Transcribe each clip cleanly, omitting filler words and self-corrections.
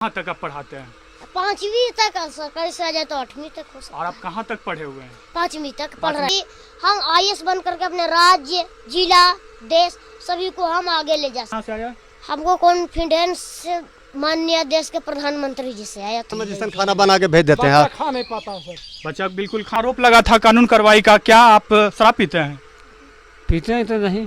कहाँ तक आप पढ़ाते हैं? 5वीं तक सरकारी से आ जाए तो 8वीं तक हो सकता है। और आप कहाँ तक पढ़े हुए हैं? 5वीं तक पढ़ रहे हैं। हम आईएएस बन करके अपने राज्य, जिला, देश सभी को हम आगे ले जा कहाँ सकते से आया? हमको कॉन्फिडेंस माननीय देश के प्रधानमंत्री जी से आया। जिस खाना बना के भेज देते हैं। खा नहीं पाता सर। बच्चा बिल्कुल आरोप लगा था कानून कार्रवाई का, क्या आप शराब पीते हैं? पीते हैं तो नहीं,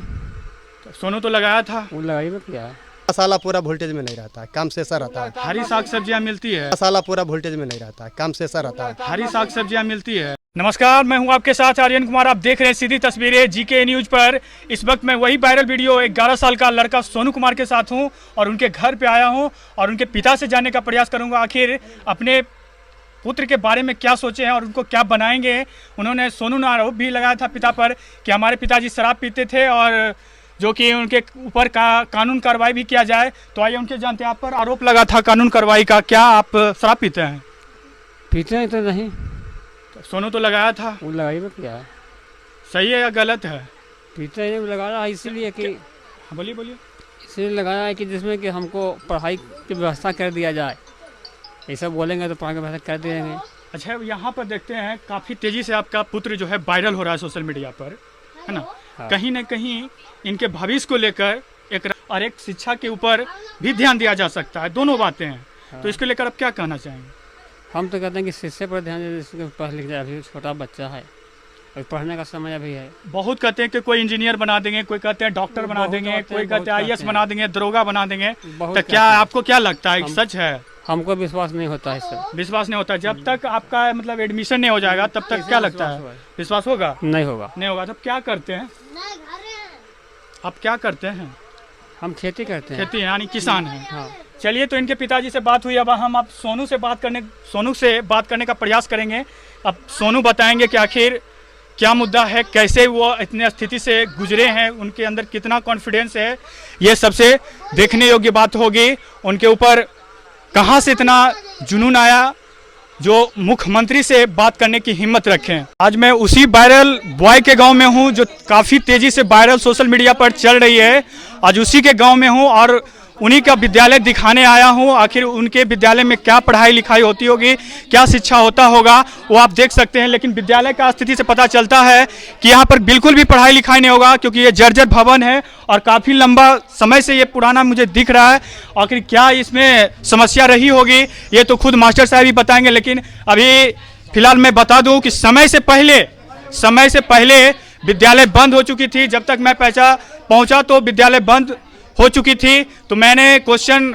सोनू तो लगाया था। वो लगाई में क्या है? मसाला पूरा वोल्टेज में नहीं रहता है, कम से ऐसा रहता है। हरी साग सब्जियाँ मिलती है। मसाला पूरा वोल्टेज में नहीं रहता है, कम से ऐसा रहता है। हरी साग सब्जियाँ मिलती है। नमस्कार, मैं हूं आपके साथ आर्यन कुमार। आप देख रहे हैं सीधी तस्वीरें जीके न्यूज पर। इस वक्त मैं वही वायरल वीडियो 11 साल का लड़का सोनू कुमार के साथ हूं और उनके घर पे आया हूं और उनके पिता से जानने का प्रयास करूंगा आखिर अपने पुत्र के बारे में क्या सोचे हैं और उनको क्या बनाएंगे। उन्होंने सोनू ने आरोप भी लगाया था पिता पर कि हमारे पिताजी शराब पीते थे और जो कि उनके ऊपर कानून कार्रवाई भी किया जाए। तो आइए उनके जानते हैं। आप पर आरोप लगा था कानून कार्रवाई का, क्या आप शराब पीते हैं? पीते हैं तो नहीं, सोनू तो लगाया था। वो लगाई में क्या है? सही है या गलत है? पीते हैं, लगाया है इसीलिए कि बोलिए बोलिए। इसलिए लगाया है कि जिसमें कि हमको पढ़ाई की व्यवस्था कर दिया जाए। ये सब बोलेंगे तो पढ़ाई की व्यवस्था कर देंगे। अच्छा, यहाँ पर देखते हैं काफ़ी तेज़ी से आपका पुत्र जो है वायरल हो रहा है सोशल मीडिया पर, है ना? हाँ। कहीं ना कहीं इनके भविष्य को लेकर एक शिक्षा के ऊपर भी ध्यान दिया जा सकता है, दोनों बातें हैं। हाँ। तो इसको लेकर आप क्या कहना चाहेंगे? हम तो कहते हैं कि शिक्षा पर ध्यान दें, जिसको पढ़ लिख जाए। अभी छोटा बच्चा है, अभी पढ़ने का समय अभी है। बहुत कहते हैं कि कोई इंजीनियर बना देंगे, कोई कहते हैं डॉक्टर बना देंगे, कोई कहते हैं आईएएस बना देंगे, दरोगा बना देंगे। तो क्या आपको क्या लगता है, सच है? हमको विश्वास नहीं होता है इससे। विश्वास नहीं होता। जब तक आपका मतलब एडमिशन नहीं हो जाएगा तब तक क्या लगता है विश्वास होगा? नहीं होगा। नहीं होगा। तब क्या करते हैं आप? क्या करते हैं? हम खेती करते हैं। खेती यानी किसान हैं। हाँ। चलिए, तो इनके पिताजी से बात हुई। अब हम सोनू से बात करने का प्रयास करेंगे। अब सोनू बताएंगे कि आखिर क्या मुद्दा है, कैसे वो इतने स्थिति से गुजरे हैं, उनके अंदर कितना कॉन्फिडेंस है। ये सबसे देखने योग्य बात होगी। उनके ऊपर कहाँ से इतना जुनून आया जो मुख्यमंत्री से बात करने की हिम्मत रखें। आज मैं उसी वायरल बॉय के गांव में हूं जो काफ़ी तेज़ी से वायरल सोशल मीडिया पर चल रही है। आज उसी के गांव में हूं और उन्हीं का विद्यालय दिखाने आया हूं। आखिर उनके विद्यालय में क्या पढ़ाई लिखाई होती होगी, क्या शिक्षा होता होगा, वो आप देख सकते हैं। लेकिन विद्यालय का स्थिति से पता चलता है कि यहाँ पर बिल्कुल भी पढ़ाई लिखाई नहीं होगा, क्योंकि ये जर्जर भवन है और काफ़ी लंबा समय से ये पुराना मुझे दिख रहा है। आखिर क्या इसमें समस्या रही होगी ये तो खुद मास्टर साहब ही बताएंगे। लेकिन अभी फिलहाल मैं बता दूँ कि समय से पहले विद्यालय बंद हो चुकी थी। जब तक मैं पहुँचा तो विद्यालय बंद हो चुकी थी। तो मैंने क्वेश्चन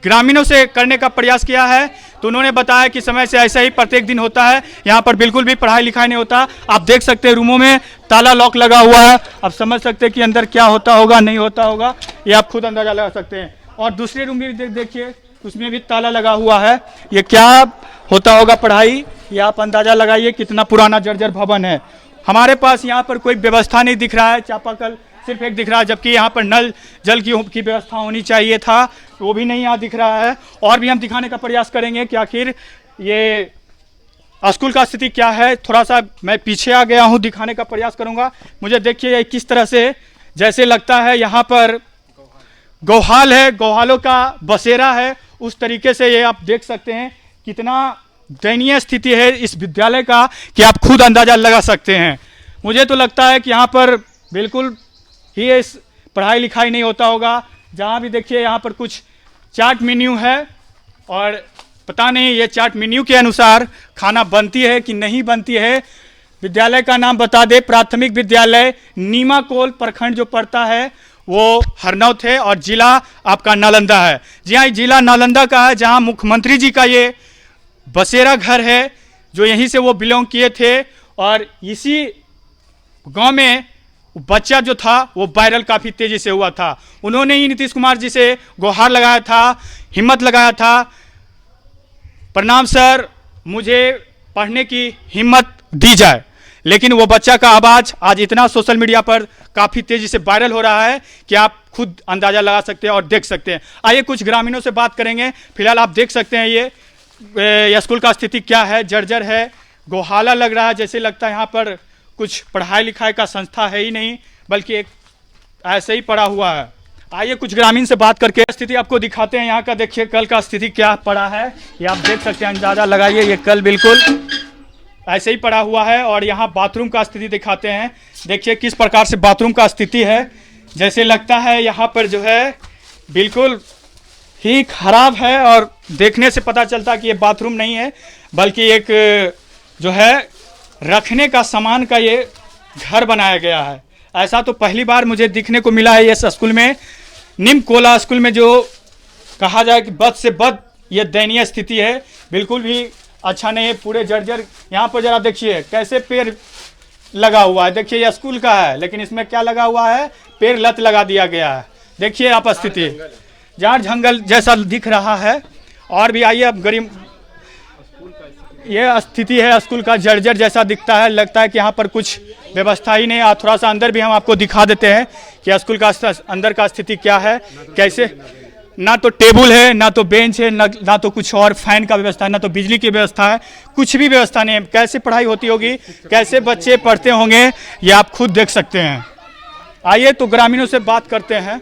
ग्रामीणों से करने का प्रयास किया है, तो उन्होंने बताया कि समय से ऐसा ही प्रत्येक दिन होता है, यहाँ पर बिल्कुल भी पढ़ाई लिखाई नहीं होता। आप देख सकते हैं रूमों में ताला लॉक लगा हुआ है। आप समझ सकते हैं कि अंदर क्या होता होगा, नहीं होता होगा, ये आप खुद अंदाजा लगा सकते हैं। और दूसरे रूम में देखिए, उसमें भी ताला लगा हुआ है। ये क्या होता होगा पढ़ाई, ये आप अंदाजा लगाइए कितना पुराना जर्जर भवन है। हमारे पास यहाँ पर कोई व्यवस्था नहीं दिख रहा है, चापाकल सिर्फ एक दिख रहा है, जबकि यहाँ पर नल जल की व्यवस्था होनी चाहिए था, वो भी नहीं यहाँ दिख रहा है। और भी हम दिखाने का प्रयास करेंगे कि आखिर ये स्कूल का स्थिति क्या है। थोड़ा सा मैं पीछे आ गया हूँ, दिखाने का प्रयास करूँगा। मुझे देखिए किस तरह से जैसे लगता है यहाँ पर गौहाल है, गौहालों का बसेरा है, उस तरीके से ये आप देख सकते हैं। कितना दयनीय स्थिति है इस विद्यालय का कि आप खुद अंदाजा लगा सकते हैं। मुझे तो लगता है कि यहाँ पर बिल्कुल ही इस पढ़ाई लिखाई नहीं होता होगा। जहाँ भी देखिए यहाँ पर कुछ चार्ट मेन्यू है और पता नहीं ये चार्ट मेन्यू के अनुसार खाना बनती है कि नहीं बनती है। विद्यालय का नाम बता दे, प्राथमिक विद्यालय नीमाकोल प्रखंड जो पड़ता है वो हरनौत है और जिला आपका नालंदा है। जी हाँ, जिला नालंदा का है, जहाँ मुख्यमंत्री जी का ये बसेरा घर है, जो यहीं से वो बिलोंग किए थे। और इसी गांव में बच्चा जो था वो वायरल काफ़ी तेज़ी से हुआ था। उन्होंने ही नीतीश कुमार जी से गुहार लगाया था, हिम्मत लगाया था, प्रणाम सर, मुझे पढ़ने की हिम्मत दी जाए। लेकिन वो बच्चा का आवाज़ आज इतना सोशल मीडिया पर काफ़ी तेज़ी से वायरल हो रहा है कि आप खुद अंदाज़ा लगा सकते हैं और देख सकते हैं। आइए कुछ ग्रामीणों से बात करेंगे। फिलहाल आप देख सकते हैं ये स्कूल का स्थिति क्या है, जर्जर है, गोहाला लग रहा है। जैसे लगता है यहाँ पर कुछ पढ़ाई लिखाई का संस्था है ही नहीं, बल्कि एक ऐसे ही पड़ा हुआ है। आइए कुछ ग्रामीण से बात करके स्थिति आपको दिखाते हैं यहाँ का। देखिए कल का स्थिति क्या पड़ा है, ये आप देख सकते हैं, अंदाजा लगाइए। ये कल बिल्कुल ऐसे ही पड़ा हुआ है। और यहाँ बाथरूम का स्थिति दिखाते हैं, देखिए किस प्रकार से बाथरूम का स्थिति है। जैसे लगता है यहाँ पर जो है बिल्कुल ही खराब है, और देखने से पता चलता है कि ये बाथरूम नहीं है बल्कि एक जो है रखने का सामान का ये घर बनाया गया है। ऐसा तो पहली बार मुझे दिखने को मिला है इस स्कूल में, निम कोला स्कूल में, जो कहा जाए कि बद से बद ये दयनीय स्थिति है, बिल्कुल भी अच्छा नहीं है, पूरे जर्जर। यहाँ पर जरा देखिए कैसे पेड़ लगा हुआ है, देखिए ये स्कूल का है लेकिन इसमें क्या लगा हुआ है, पेड़ लत लगा दिया गया है। देखिए आप स्थिति जहाँ जंगल जैसा दिख रहा है। और भी आइए अब गरीब, ये स्थिति है स्कूल का, जर्जर जैसा दिखता है, लगता है कि यहाँ पर कुछ व्यवस्था ही नहीं है। थोड़ा सा अंदर भी हम आपको दिखा देते हैं कि स्कूल का अंदर का स्थिति क्या है, कैसे ना तो टेबल है, ना तो बेंच है, ना तो कुछ और फैन का व्यवस्था है, ना तो बिजली की व्यवस्था है, कुछ भी व्यवस्था नहीं है। कैसे पढ़ाई होती होगी, कैसे बच्चे पढ़ते होंगे, ये आप खुद देख सकते हैं। आइए तो ग्रामीणों से बात करते हैं,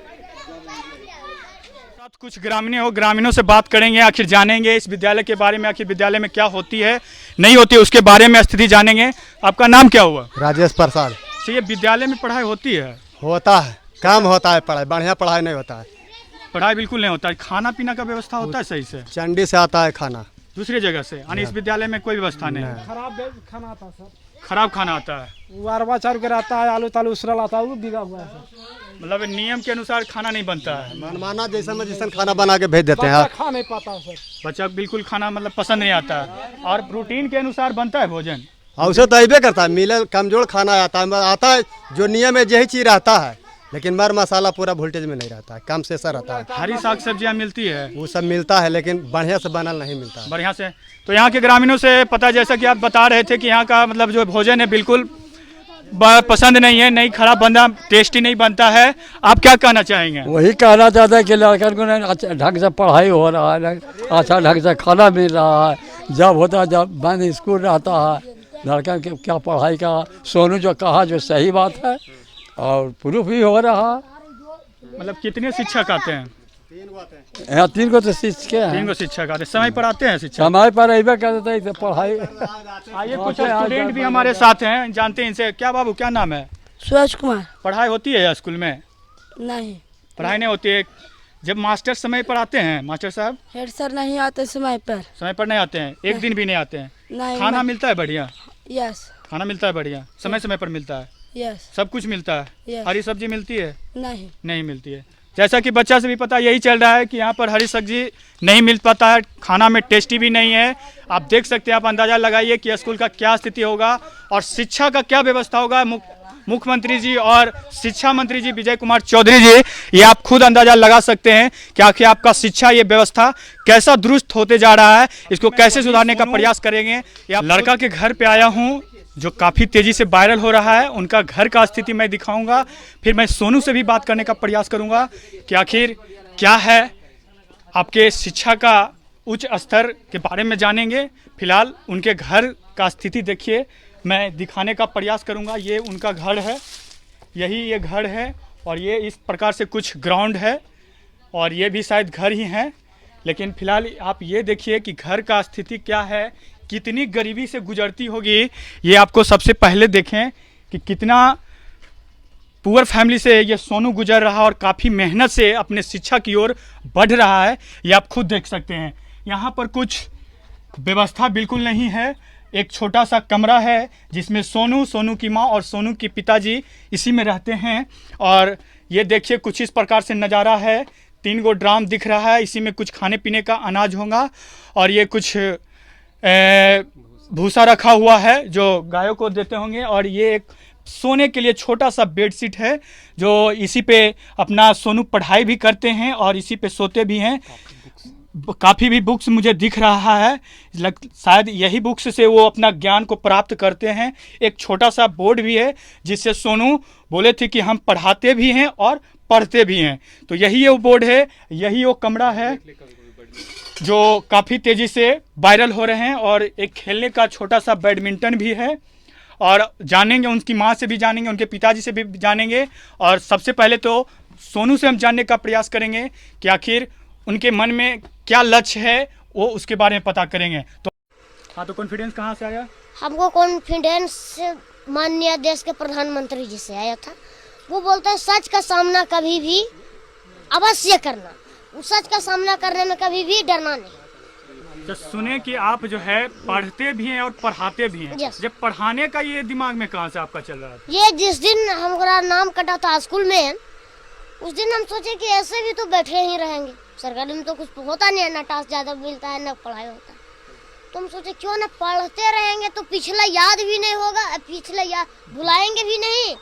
कुछ ग्रामीणों से बात करेंगे, आखिर जानेंगे इस विद्यालय के बारे में, आखिर विद्यालय में क्या होती है नहीं होती है उसके बारे में स्थिति जानेंगे। आपका नाम क्या हुआ? राजेश प्रसाद। तो ये विद्यालय में पढ़ाई होती है? होता है, काम होता है, पढ़ाई बढ़िया पढ़ाई नहीं होता है, पढ़ाई बिल्कुल नहीं होता है। खाना पीना का व्यवस्था होता है सही से? चंडी से आता है खाना, दूसरी जगह से, यानी इस विद्यालय में कोई व्यवस्था नहीं है? खराब खाना आता है सर, खराब खाना आता है, वो अरवा चार के रहता है, आलू तालू उसरा लाता है, वो बिगा हुआ है सर। मतलब नियम के अनुसार खाना नहीं बनता है, मनमाना जैसा में जैसा खाना बना के भेज देते हैं। बच्चा खा नहीं पाता है सर, बच्चा बिल्कुल खाना मतलब पसंद नहीं आता है। और रूटीन के अनुसार बनता है भोजन? और उसे तो अबे करता है, मिले कमजोर खाना आता है जो नियम में यही चीज रहता है, लेकिन मर मसाला पूरा वोल्टेज में नहीं रहता है, कम से ऐसा रहता है। हरी साग सब्जियाँ मिलती है? वो सब मिलता है लेकिन बढ़िया से बनल नहीं मिलता है। बढ़िया से। तो यहाँ के ग्रामीणों से पता, जैसा कि आप बता रहे थे कि यहाँ का मतलब जो भोजन है बिल्कुल पसंद नहीं है, नहीं खराब बनता, टेस्टी नहीं बनता है। आप क्या कहना चाहेंगे? वही कहना चाहता है कि लड़कन को ढंग से पढ़ाई हो रहा है, अच्छा ढंग से खाना मिल रहा है, जब होता है जब बंद स्कूल रहता है, लड़कन के क्या पढ़ाई का सोनू जो कहा जो सही बात है और प्रूफ भी हो रहा है। मतलब कितने शिक्षक आते हैं? यहाँ 3 को तो शिक्षक हैं, 3 को शिक्षक आते हैं, समय पर आते हैं शिक्षक? समय पर अबे कर देते हैं पढ़ाई। आइए कुछ स्टूडेंट भी हमारे साथ हैं, जानते हैं इनसे। क्या बाबू क्या नाम है? सूरज कुमार। पढ़ाई होती है स्कूल में? नहीं, पढ़ाई नहीं होती है। जब मास्टर समय पर आते हैं, मास्टर साहब हेड सर नहीं आते समय पर। समय पर नहीं आते हैं, एक दिन भी नहीं आते हैं? नहीं। खाना मिलता है बढ़िया? यस। खाना मिलता है बढ़िया, समय पर मिलता है? यस। सब कुछ मिलता है? यस। हरी सब्जी मिलती है? नहीं। नहीं मिलती है। जैसा कि बच्चा से भी पता यही चल रहा है कि यहाँ पर हरी सब्जी नहीं मिल पाता है, खाना में टेस्टी भी नहीं है। आप देख सकते हैं, आप अंदाज़ा लगाइए कि स्कूल का क्या स्थिति होगा और शिक्षा का क्या व्यवस्था होगा। मुख्यमंत्री जी और शिक्षा मंत्री जी विजय कुमार चौधरी जी, ये आप खुद अंदाज़ा लगा सकते हैं कि आखिर आपका शिक्षा ये व्यवस्था कैसा दुरुस्त होते जा रहा है, इसको कैसे सुधारने का प्रयास करेंगे। या लड़का के घर पे आया हूँ जो काफ़ी तेज़ी से वायरल हो रहा है, उनका घर का स्थिति मैं दिखाऊंगा। फिर मैं सोनू से भी बात करने का प्रयास करूंगा कि आखिर क्या है आपके शिक्षा का उच्च स्तर के बारे में जानेंगे। फिलहाल उनके घर का स्थिति देखिए, मैं दिखाने का प्रयास करूंगा। ये उनका घर है, यही ये घर है, और ये इस प्रकार से कुछ ग्राउंड है, और ये भी शायद घर ही हैं। लेकिन फिलहाल आप ये देखिए कि घर का स्थिति क्या है, कितनी गरीबी से गुजरती होगी। ये आपको सबसे पहले देखें कि कितना पुअर फैमिली से ये सोनू गुजर रहा है और काफ़ी मेहनत से अपने शिक्षा की ओर बढ़ रहा है, ये आप खुद देख सकते हैं। यहाँ पर कुछ व्यवस्था बिल्कुल नहीं है। एक छोटा सा कमरा है जिसमें सोनू, सोनू की माँ और सोनू के पिताजी इसी में रहते हैं। और ये देखिए कुछ इस प्रकार से नज़ारा है। 3 गो ड्राम दिख रहा है, इसी में कुछ खाने पीने का अनाज होगा, और ये कुछ भूसा रखा हुआ है जो गायों को देते होंगे। और ये एक सोने के लिए छोटा सा बेडशीट है जो इसी पे अपना सोनू पढ़ाई भी करते हैं और इसी पे सोते भी हैं। काफ़ी भी बुक्स मुझे दिख रहा है, शायद यही बुक्स से वो अपना ज्ञान को प्राप्त करते हैं। एक छोटा सा बोर्ड भी है जिससे सोनू बोले थे कि हम पढ़ाते भी हैं और पढ़ते भी हैं। तो यही वो बोर्ड है, यही वो कमरा है जो काफ़ी तेज़ी से वायरल हो रहे हैं। और एक खेलने का छोटा सा बैडमिंटन भी है, और जानेंगे उनकी माँ से भी जानेंगे, उनके पिताजी से भी जानेंगे। और सबसे पहले तो सोनू से हम जानने का प्रयास करेंगे कि आखिर उनके मन में क्या लक्ष्य है, वो उसके बारे में पता करेंगे। तो हाँ, तो कॉन्फिडेंस कहाँ से आया? हमको कॉन्फिडेंस माननीय देश के प्रधानमंत्री जी से आया था। वो बोलते हैं सच का सामना कभी भी अवश्य करना, सच का सामना करने में कभी भी डरना नहीं। तो सुने कि आप जो है पढ़ते भी हैं और पढ़ाते भी हैं। Yes. जब पढ़ाने का ये दिमाग में कहाँ से आपका चल रहा था? ये जिस दिन हमारा नाम कटा था स्कूल में, उस दिन हम सोचे कि ऐसे भी तो बैठे ही रहेंगे, सरकारी में तो कुछ होता नहीं है, ना टास्क ज़्यादा मिलता है ना पढ़ाई होता है। तो हम सोचे क्यों ना पढ़ते रहेंगे तो पिछला याद भी नहीं होगा, पिछला याद भुलाएंगे भी नहीं,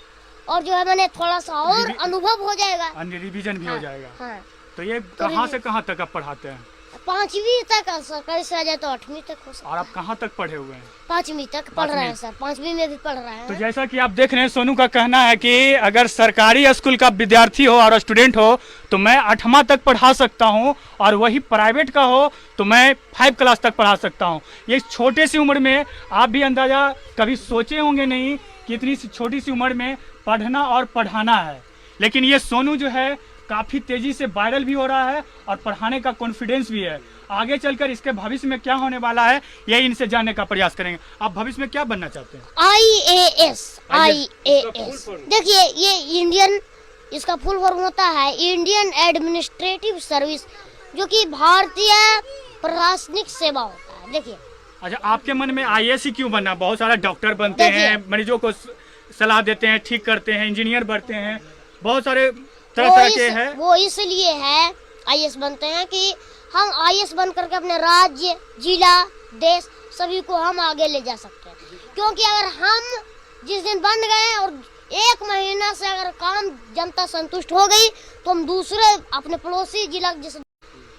और जो है मैंने थोड़ा सा और अनुभव हो जाएगा, अन्य रिवीजन भी हो जाएगा। हाँ। तो ये कहाँ से कहाँ तक आप पढ़ाते हैं? 5वीं तक, सरकारी से आ जाए तो 8वीं तक हो सकता है। और आप कहाँ तक पढ़े हुए हैं? 5वीं तक पढ़ रहे हैं सर, 5वीं में भी पढ़ रहे हैं। तो जैसा कि आप देख रहे हैं, सोनू का कहना है कि अगर सरकारी स्कूल का विद्यार्थी हो और स्टूडेंट हो तो मैं 8वां तक पढ़ा सकता हूं, और वही प्राइवेट का हो तो मैं 5 क्लास तक पढ़ा सकता हूं। ये छोटे सी उम्र में आप भी अंदाजा कभी सोचे होंगे नहीं कि इतनी छोटी सी उम्र में पढ़ना और पढ़ाना है। लेकिन ये सोनू जो है काफ़ी तेज़ी से वायरल भी हो रहा है और पढ़ाने का कॉन्फिडेंस भी है। आगे चलकर इसके भविष्य में क्या होने वाला है, यही इनसे जानने का प्रयास करेंगे। आप भविष्य में क्या बनना चाहते हैं? IAS। देखिए, ये इंडियन, इसका फुल फॉर्म होता है इंडियन एडमिनिस्ट्रेटिव सर्विस, जो कि भारतीय प्रशासनिक सेवा होता है। देखिए, अच्छा, आपके मन में IAS ही क्यों बनना? बहुत सारा डॉक्टर बनते हैं, मरीजों को सलाह देते हैं, ठीक करते हैं, इंजीनियर बनते हैं, बहुत सारे तरह के हैं। वो इसलिए है IAS बनते हैं कि हम IAS बन करके अपने राज्य, जिला, देश सभी को हम आगे ले जा सकते हैं। क्योंकि अगर हम जिस दिन बन गए और 1 महीना से अगर काम जनता संतुष्ट हो गई तो हम दूसरे अपने पड़ोसी जिला, जैसे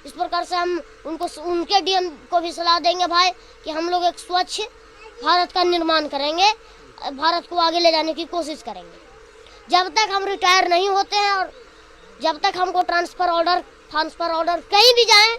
इस प्रकार से हम उनको, उनके DM को भी सलाह देंगे भाई कि हम लोग एक स्वच्छ भारत का निर्माण करेंगे, भारत को आगे ले जाने की कोशिश करेंगे। जब तक हम रिटायर नहीं होते हैं और जब तक हमको ट्रांसफर ऑर्डर कहीं भी जाएं,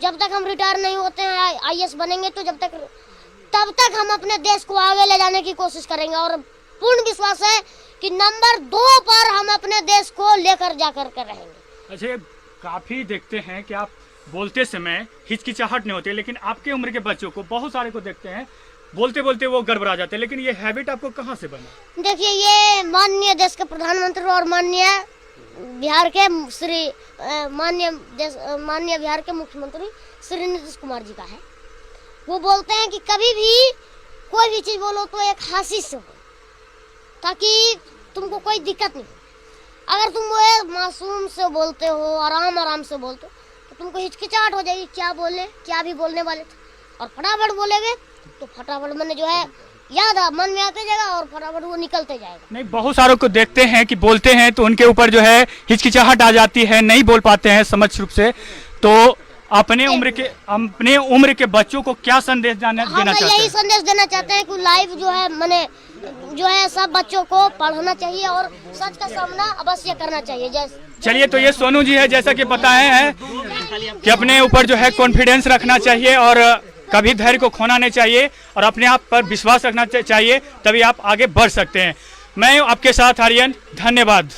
जब तक हम रिटायर नहीं होते हैं IAS बनेंगे, तो तब तक हम अपने देश को आगे ले जाने की कोशिश करेंगे। और पूर्ण विश्वास है कि नंबर 2 पर हम अपने देश को लेकर जाकर के रहेंगे। अच्छा, काफ़ी देखते हैं कि आप बोलते समय हिचकिचाहट नहीं होती, लेकिन आपके उम्र के बच्चों को, बहुत सारे को देखते हैं बोलते बोलते वो गड़बड़ा जाते हैं, लेकिन ये हैबिट आपको कहाँ से बना? देखिए, ये माननीय देश के प्रधानमंत्री और माननीय बिहार के माननीय बिहार के मुख्यमंत्री श्री नीतीश कुमार जी का है। वो बोलते हैं कि कभी भी कोई भी चीज़ बोलो तो एक हंसी से बोलो, ताकि तुमको कोई दिक्कत नहीं हो। अगर तुम वो मासूम से बोलते हो, आराम से बोलते हो, तो तुमको हिचकिचाहट हो जाएगी, क्या बोले, क्या भी बोलने वाले थे। और फटाफट बोलेगे तो फटाफट मैंने जो है याद मन में आते जाएगा और फटाफट वो निकलते जाएगा। नहीं, बहुत सारों को देखते हैं कि बोलते हैं तो उनके ऊपर जो है हिचकिचाहट आ जाती है, नहीं बोल पाते हैं समझ रूप से। तो अपने उम्र के बच्चों को क्या संदेश देना चाहते हैं? यही संदेश देना चाहते हैं कि लाइफ जो है मैंने जो है सब बच्चों को पढ़ना चाहिए और सच का सामना अवश्य करना चाहिए। चलिए, तो ये सोनू जी है, जैसा कि बताए हैं कि अपने ऊपर जो है कॉन्फिडेंस रखना चाहिए और कभी धैर्य को खोना नहीं चाहिए और अपने आप पर विश्वास रखना चाहिए, तभी आप आगे बढ़ सकते हैं। मैं आपके साथ आर्यन, धन्यवाद।